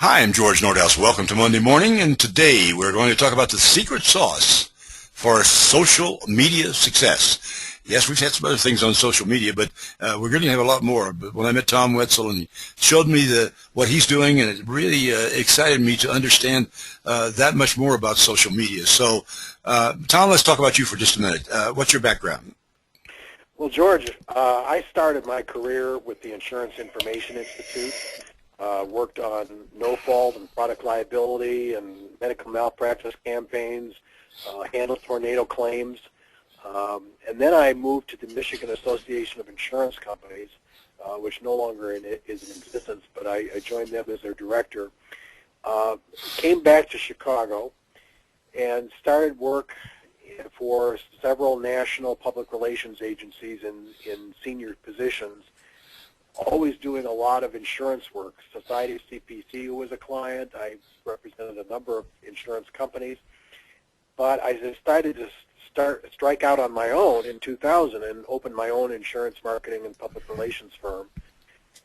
Hi, I'm George Nordhaus. Welcome to Monday Morning, and today we're going to talk about the secret sauce for social media success. Yes, we've had some other things on social media, but we're going to have a lot more. But when I met Tom Wetzel and he showed me what he's doing, and it really excited me to understand that much more about social media. So, Tom, let's talk about you for just a minute. What's your background? Well, George, I started my career with the Insurance Information Institute. Worked on no-fault and product liability and medical malpractice campaigns, handled tornado claims, and then I moved to the Michigan Association of Insurance Companies, which no longer is in existence, but I joined them as their director. Came back to Chicago and started work for several national public relations agencies in senior positions, always doing a lot of insurance work. Society of CPC was a client. I represented a number of insurance companies. But I decided to strike out on my own in 2000 and open my own insurance marketing and public relations firm.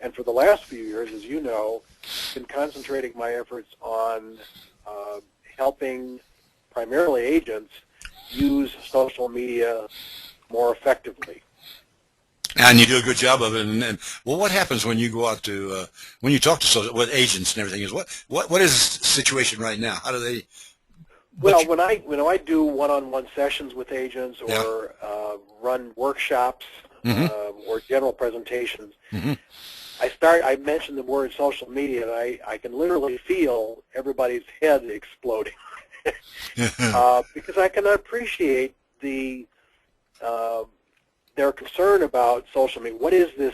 And for the last few years, as you know, I've been concentrating my efforts on helping primarily agents use social media more effectively. And you do a good job of it. And well, what happens when you go out to when you talk to with agents and everything? Is what is the situation right now? How do they? Well, when I do one-on-one sessions with agents or run workshops or general presentations, I mention the word social media, and I can literally feel everybody's head exploding because I can appreciate their concern about social media. What is this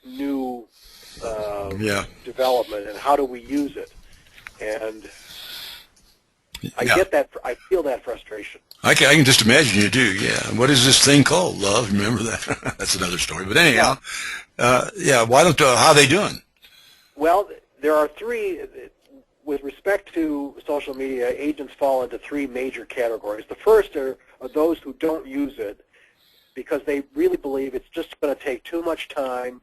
new development, and how do we use it? And I get that. I feel that frustration. I can just imagine you do. Yeah. What is this thing called? Love. Remember that? That's another story. But anyhow, Why don't? How are they doing? Well, there are three. With respect to social media, agents fall into three major categories. The first are those who don't use it because they really believe it's just going to take too much time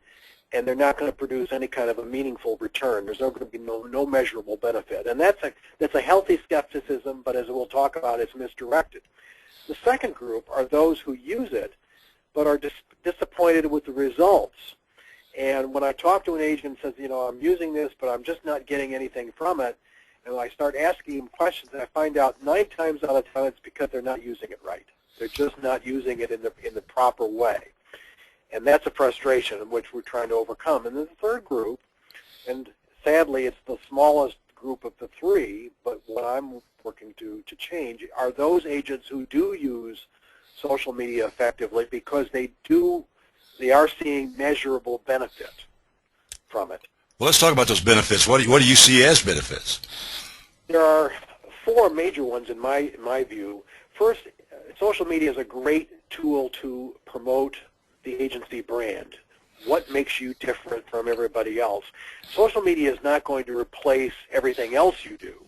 and they're not going to produce any kind of a meaningful return. There's going to be no measurable benefit. And that's a healthy skepticism, but as we'll talk about, it's misdirected. The second group are those who use it but are disappointed with the results. And when I talk to an agent and says, I'm using this, but I'm just not getting anything from it, and I start asking them questions, and I find out 9 times out of 10 it's because they're not using it right. They're just not using it in the proper way. And that's a frustration in which we're trying to overcome. And then the third group, and sadly it's the smallest group of the three, but what I'm working to change, are those agents who do use social media effectively because they are seeing measurable benefit from it. Well, let's talk about those benefits. What do you see as benefits? There are 4 major ones in my view. First, social media is a great tool to promote the agency brand. What makes you different from everybody else? Social media is not going to replace everything else you do,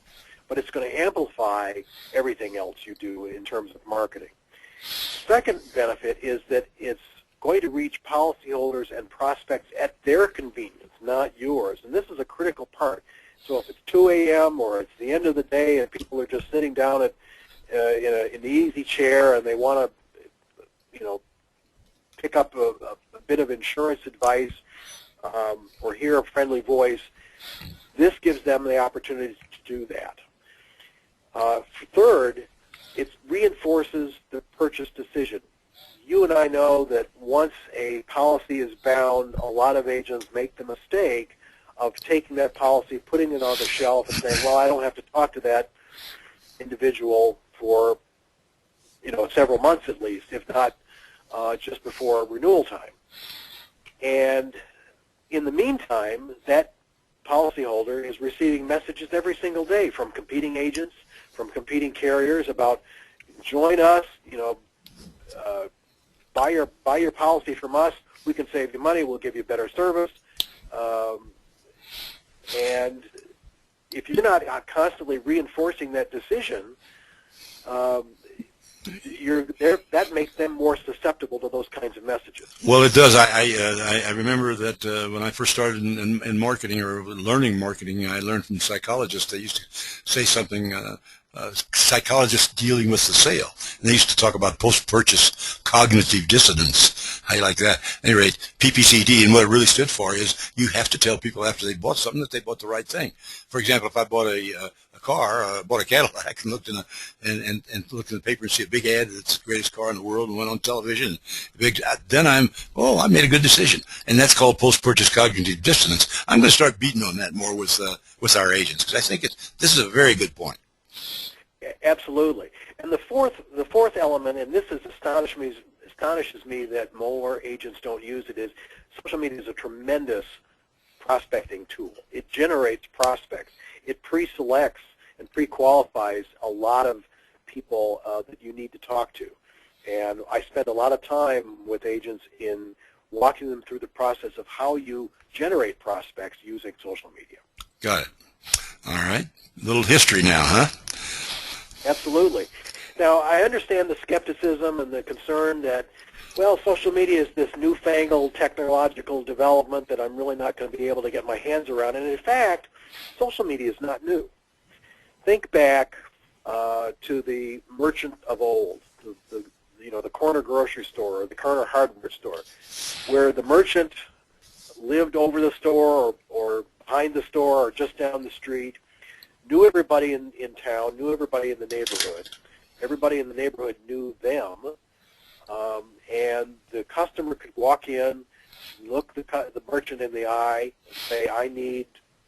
but it's going to amplify everything else you do in terms of marketing. Second benefit is that it's going to reach policyholders and prospects at their convenience, not yours. And this is a critical part. So if it's 2 a.m. or it's the end of the day and people are just sitting down in the easy chair and they want to, pick up a bit of insurance advice or hear a friendly voice, this gives them the opportunity to do that. Third, it reinforces the purchase decision. You and I know that once a policy is bound, a lot of agents make the mistake of taking that policy, putting it on the shelf, and saying, well, I don't have to talk to that individual for several months at least, if not just before renewal time. And in the meantime, that policyholder is receiving messages every single day from competing agents, from competing carriers about join us, buy your policy from us. We can save you money. We'll give you better service. And if you're not constantly reinforcing that decision, that makes them more susceptible to those kinds of messages. Well, it does. I remember that when I first started in marketing or learning marketing, I learned from psychologists. They used to say something, psychologists dealing with the sale. And they used to talk about post-purchase cognitive dissonance. How you like that? At any rate, PPCD, and what it really stood for is you have to tell people after they bought something that they bought the right thing. For example, if I bought a car, bought a Cadillac, and looked in and looked in the paper and see a big ad that's the greatest car in the world, and went on television, then I made a good decision, and that's called post-purchase cognitive dissonance. I'm going to start beating on that more with our agents, because I think this is a very good point. Absolutely. And the fourth element, and this astonishes me that more agents don't use it, is social media is a tremendous prospecting tool. It generates prospects. It pre-selects and pre-qualifies a lot of people that you need to talk to. And I spend a lot of time with agents in walking them through the process of how you generate prospects using social media. Got it. All right. A little history now, huh? Absolutely. Now, I understand the skepticism and the concern that, well, social media is this newfangled technological development that I'm really not going to be able to get my hands around. And in fact, social media is not new. Think back to the merchant of old, the corner grocery store or the corner hardware store, where the merchant lived over the store or behind the store or just down the street, knew everybody in town, knew everybody in the neighborhood. Everybody in the neighborhood knew them, and the customer could walk in, look the merchant in the eye, and say, I need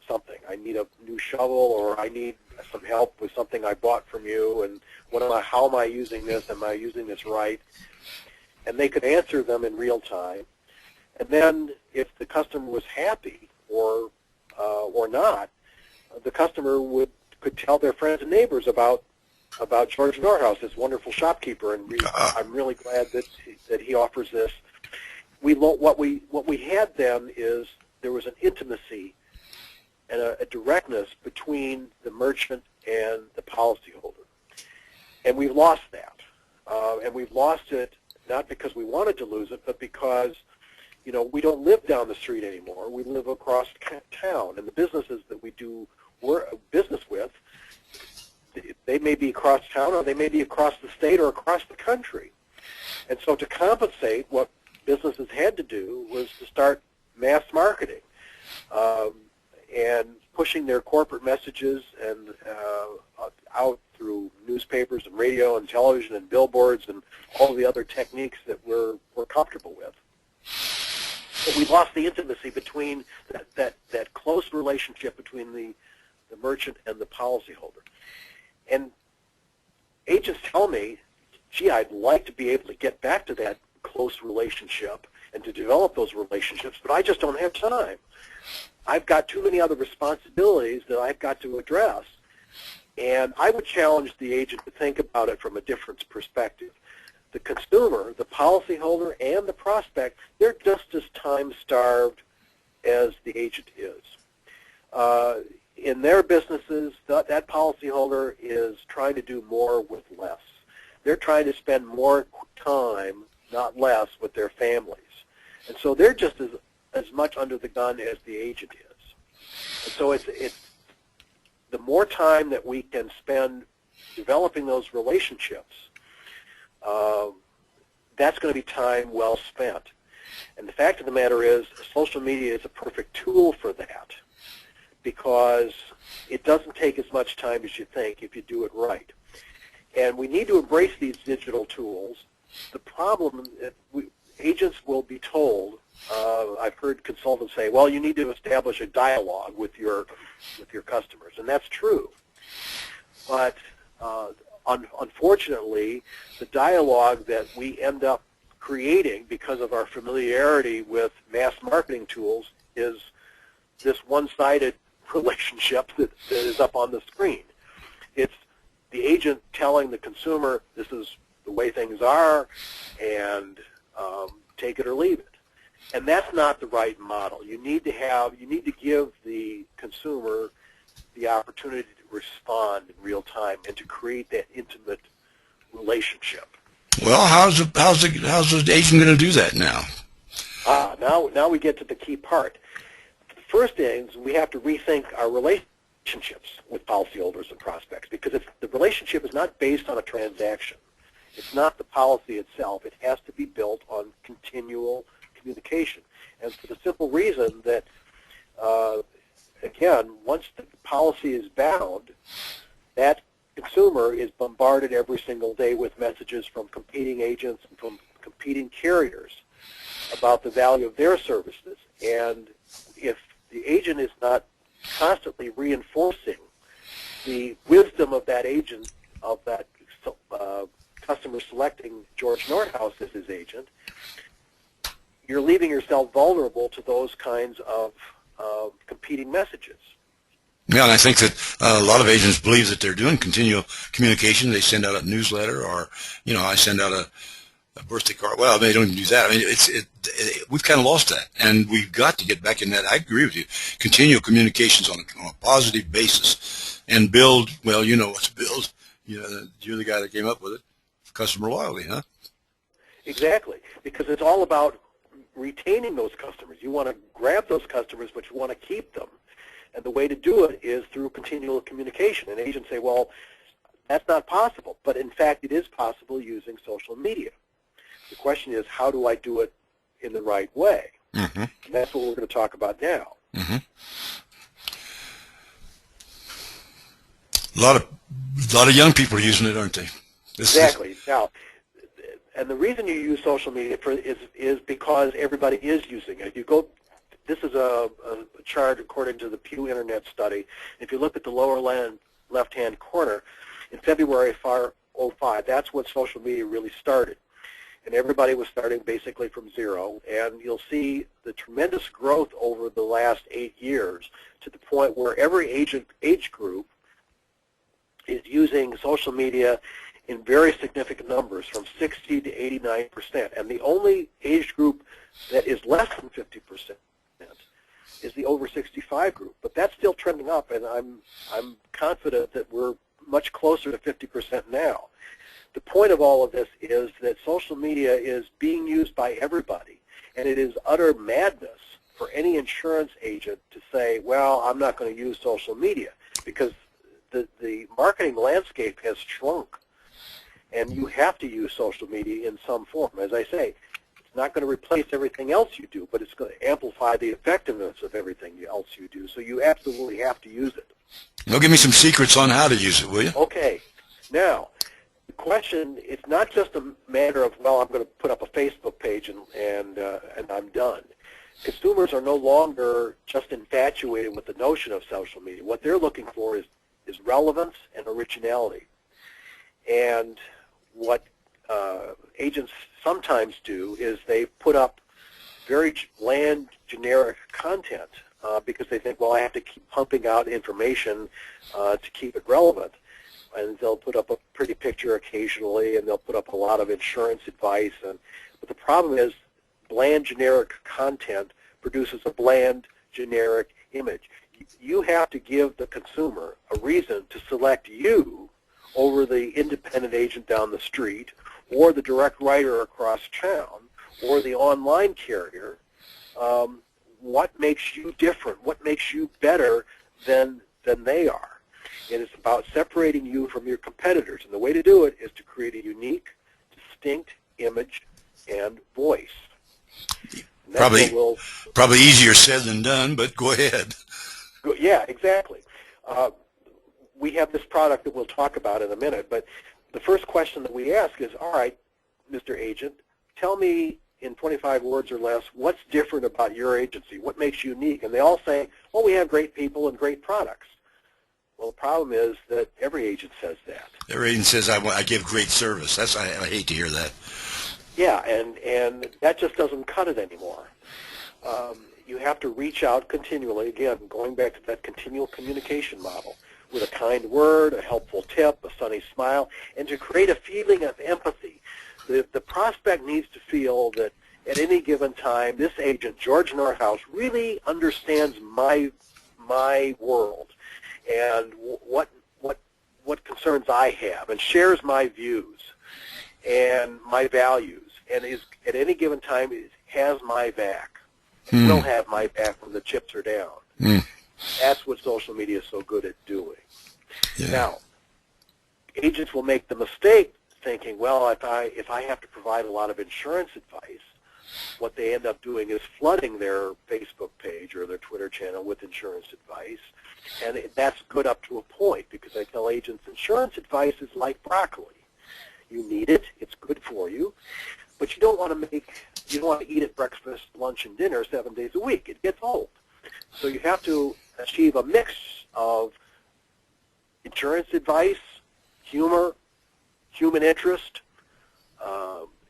something. I need a new shovel, or I need some help with something I bought from you, and how am I using this? Am I using this right? And they could answer them in real time. And then if the customer was happy or not, the customer could tell their friends and neighbors about George Norhouse, this wonderful shopkeeper, and I'm really glad that he offers this. What we had then is there was an intimacy and a directness between the merchant and the policyholder, and we've lost that, and we've lost it not because we wanted to lose it, but because we don't live down the street anymore. We live across town, and the businesses that we do business with, they may be across town, or they may be across the state, or across the country. And so to compensate, what businesses had to do was to start mass marketing and pushing their corporate messages and out through newspapers and radio and television and billboards and all the other techniques that we're comfortable with. But we lost the intimacy between that close relationship between the merchant and the policyholder. And agents tell me, gee, I'd like to be able to get back to that close relationship and to develop those relationships, but I just don't have time. I've got too many other responsibilities that I've got to address. And I would challenge the agent to think about it from a different perspective. The consumer, the policyholder, and the prospect, they're just as time-starved as the agent is. In their businesses, that policyholder is trying to do more with less. They're trying to spend more time, not less, with their families. And so they're just as much under the gun as the agent is. And so it's the more time that we can spend developing those relationships, that's going to be time well spent. And the fact of the matter is, social media is a perfect tool for that, because it doesn't take as much time as you think if you do it right. And we need to embrace these digital tools. The problem, agents will be told, I've heard consultants say, well, you need to establish a dialogue with your customers, and that's true. But unfortunately, the dialogue that we end up creating because of our familiarity with mass marketing tools is this one-sided relationship that is up on the screen. It's the agent telling the consumer, this is the way things are, and take it or leave it. And that's not the right model. You need to give the consumer the opportunity to respond in real time and to create that intimate relationship. Well, how's the agent going to do that now? Now we get to the key part. First is we have to rethink our relationships with policyholders and prospects, because the relationship is not based on a transaction. It's not the policy itself. It has to be built on continual communication. And for the simple reason that, again, once the policy is bound, that consumer is bombarded every single day with messages from competing agents and from competing carriers about the value of their services. And if the agent is not constantly reinforcing the wisdom of that agent, of that customer selecting George Nordhaus as his agent, you're leaving yourself vulnerable to those kinds of competing messages. Yeah, and I think that a lot of agents believe that they're doing continual communication. They send out a newsletter, or I send out a birthday card. Well, they don't even do that. I mean, we've kind of lost that, and we've got to get back in that. I agree with you. Continual communications on a positive basis, and build. Well, you know what to build. You're the guy that came up with it. Customer loyalty, huh? Exactly, because it's all about retaining those customers. You want to grab those customers, but you want to keep them. And the way to do it is through continual communication. And agents say, well, that's not possible. But in fact, it is possible using social media. The question is, how do I do it in the right way? Mm-hmm. And that's what we're going to talk about now. Mm-hmm. A lot of young people are using it, aren't they? Exactly. Now, and the reason you use social media is because everybody is using it. If you go, this is a chart according to the Pew Internet study. If you look at the lower left-hand corner, in February of 2005, that's when social media really started. And everybody was starting basically from zero. And you'll see the tremendous growth over the last 8 years to the point where every age group is using social media in very significant numbers, from 60 to 89%. And the only age group that is less than 50% is the over 65 group. But that's still trending up, and I'm confident that we're much closer to 50% now. The point of all of this is that social media is being used by everybody, and it is utter madness for any insurance agent to say, well, I'm not going to use social media, because the marketing landscape has shrunk. And you have to use social media in some form. As I say, it's not going to replace everything else you do, but it's going to amplify the effectiveness of everything else you do. So you absolutely have to use it. Well, give me some secrets on how to use it, will you? Okay. Now, the question, it's not just a matter of, well, I'm going to put up a Facebook page and I'm done. Consumers are no longer just infatuated with the notion of social media. What they're looking for is relevance and originality. And what agents sometimes do is they put up very bland, generic content because they think, well, I have to keep pumping out information to keep it relevant. And they'll put up a pretty picture occasionally, and they'll put up a lot of insurance advice. But the problem is bland, generic content produces a bland, generic image. You have to give the consumer a reason to select you over the independent agent down the street, or the direct writer across town, or the online carrier. What makes you different? What makes you better than they are? It is about separating you from your competitors, and the way to do it is to create a unique, distinct image and voice. And probably easier said than done, but go ahead. Yeah, exactly. We have this product that we'll talk about in a minute, but the first question that we ask is, all right, Mr. Agent, tell me in 25 words or less, what's different about your agency? What makes you unique? And they all say, well, we have great people and great products. Well, the problem is that every agent says that. Every agent says, I give great service. I hate to hear that. Yeah, and that just doesn't cut it anymore. You have to reach out continually, again, going back to that continual communication model, with a kind word, a helpful tip, a sunny smile, and to create a feeling of empathy. The prospect needs to feel that at any given time, this agent, George Nordhaus, really understands my world and what concerns I have, and shares my views. and my values, and is at any given time has my back, and will have my back when the chips are down. That's what social media is so good at doing. Yeah. Now, agents will make the mistake thinking, well, if I have to provide a lot of insurance advice, what they end up doing is flooding their Facebook page or their Twitter channel with insurance advice, and that's good up to a point, because I tell agents insurance advice is like broccoli. You need it; it's good for you, but you don't want to eat it breakfast, lunch, and dinner 7 days a week. It gets old. So you have to achieve a mix of insurance advice, humor, human interest,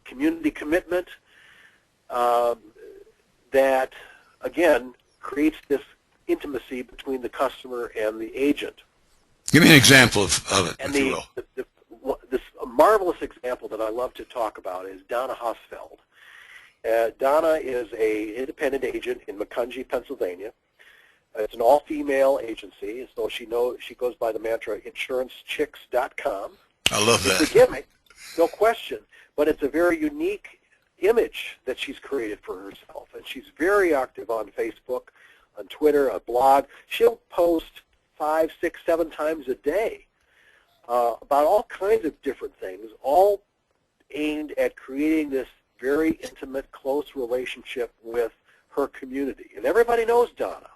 community commitment, that, again, creates this intimacy between the customer and the agent. Give me an example of it, And if you will. this marvelous example that I love to talk about is Donna Hosfeld. Donna is an independent agent in Macungie, Pennsylvania. It's an all-female agency, so she goes by the mantra insurancechicks.com. I love that. It's a gimmick, no question, but it's a very unique image that she's created for herself, and she's very active on Facebook, on Twitter, a blog. She'll post 5, 6, 7 times a day about all kinds of different things, all aimed at creating this very intimate, close relationship with her community. And everybody knows Donna.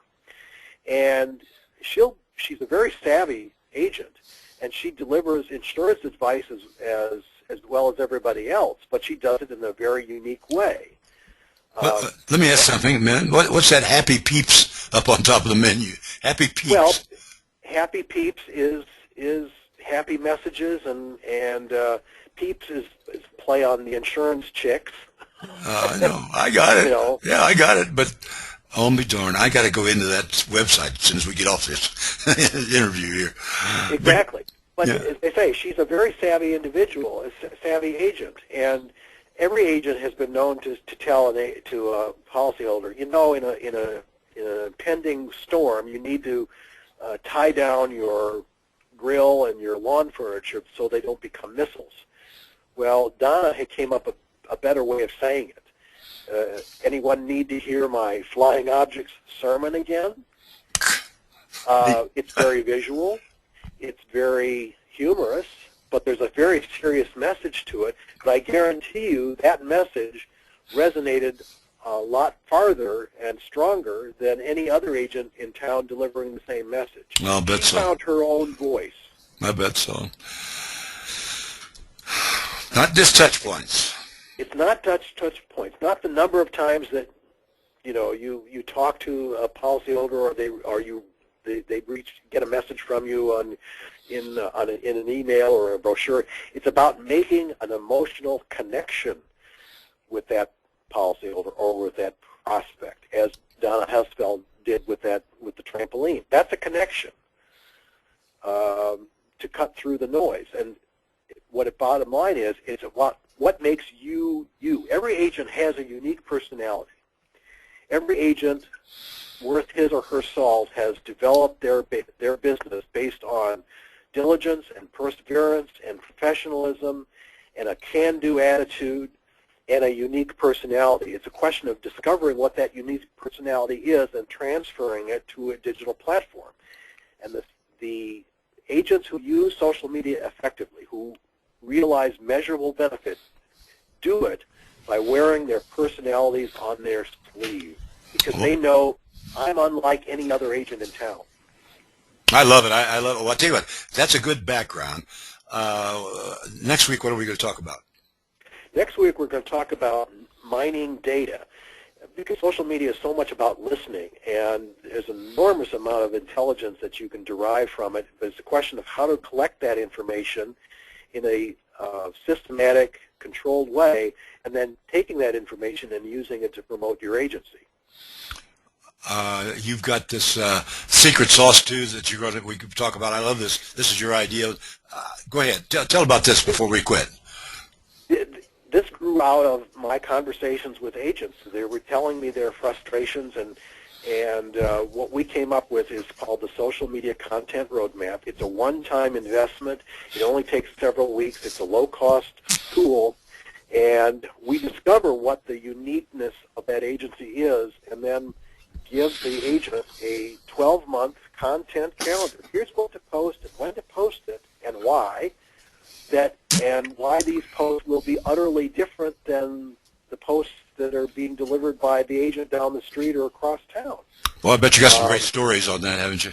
And she's a very savvy agent, and she delivers insurance advice as well as everybody else, but she does it in a very unique way. Let me ask something, man. What's that Happy Peeps up on top of the menu? Happy Peeps. Well, Happy Peeps is happy messages, and Peeps is play on the insurance chicks. I know. I got it. You know. Yeah, I got it. But oh, me darn, I got to go into that website as soon as we get off this interview here. Exactly. But yeah. as they say, she's a very savvy individual, a savvy agent, and every agent has been known to tell to a policyholder, in an impending storm, you need to tie down your grill and your lawn furniture so they don't become missiles. Well, Donna had came up with a better way of saying it. Anyone need to hear my flying objects sermon again? It's very visual. It's very humorous, but there's a very serious message to it. But I guarantee you that message resonated a lot farther and stronger than any other agent in town delivering the same message. I'll bet she so. found her own voice. I bet so. Not just touch points. It's not touch points. Not the number of times that you talk to a policyholder, or they get a message from you in an email or a brochure. It's about making an emotional connection with that policyholder or with that prospect, as Donna Hesfeld did with the trampoline. That's a connection to cut through the noise. And what it bottom line is what makes you you. Every agent has a unique personality. Every agent worth his or her salt has developed their business based on diligence and perseverance and professionalism and a can-do attitude and a unique personality. It's a question of discovering what that unique personality is and transferring it to a digital platform. And the agents who use social media effectively, who realize measurable benefits, do it by wearing their personalities on their sleeve, because they know I'm unlike any other agent in town. I love it. I love it. Well, I'll tell you what, that's a good background. Next week, what are we going to talk about? Next week, we're going to talk about mining data, because social media is so much about listening, and there's an enormous amount of intelligence that you can derive from it. But it's a question of how to collect that information in a systematic, controlled way, and then taking that information and using it to promote your agency. You've got this secret sauce too that we could talk about. I love this. This is your idea. Go ahead. Tell about this before we quit. This grew out of my conversations with agents. They were telling me their frustrations And what we came up with is called the Social Media Content Roadmap. It's a one-time investment. It only takes several weeks. It's a low-cost tool. And we discover what the uniqueness of that agency is, and then give the agent a 12-month content calendar. Here's what to post and when to post it and why. And why these posts will be utterly different than the posts that are being delivered by the agent down the street or across town. Well, I bet you got some great stories on that, haven't you?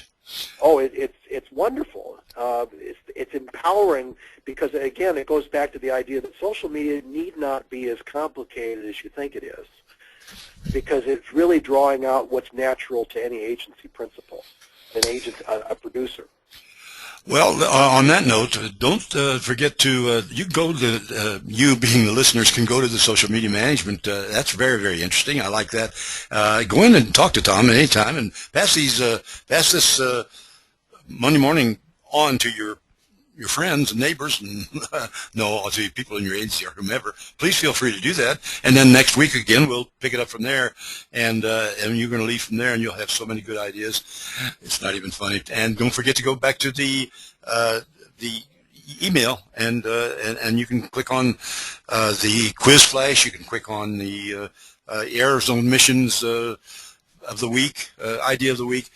Oh, it's wonderful. It's empowering because, again, it goes back to the idea that social media need not be as complicated as you think it is, because it's really drawing out what's natural to any agency principle, a producer. Well, on that note, don't forget to, you go to, you being the listeners can go to the social media management. That's very, very interesting. I like that. Go in and talk to Tom at any time and pass this Monday morning on to your friends and neighbors and to people in your agency or whomever. Please feel free to do that. And then next week again, we'll pick it up from there. And you're going to leave from there, and you'll have so many good ideas. It's not even funny. And don't forget to go back to the email, and you can click on the quiz flash. You can click on the errors on missions of the week, idea of the week.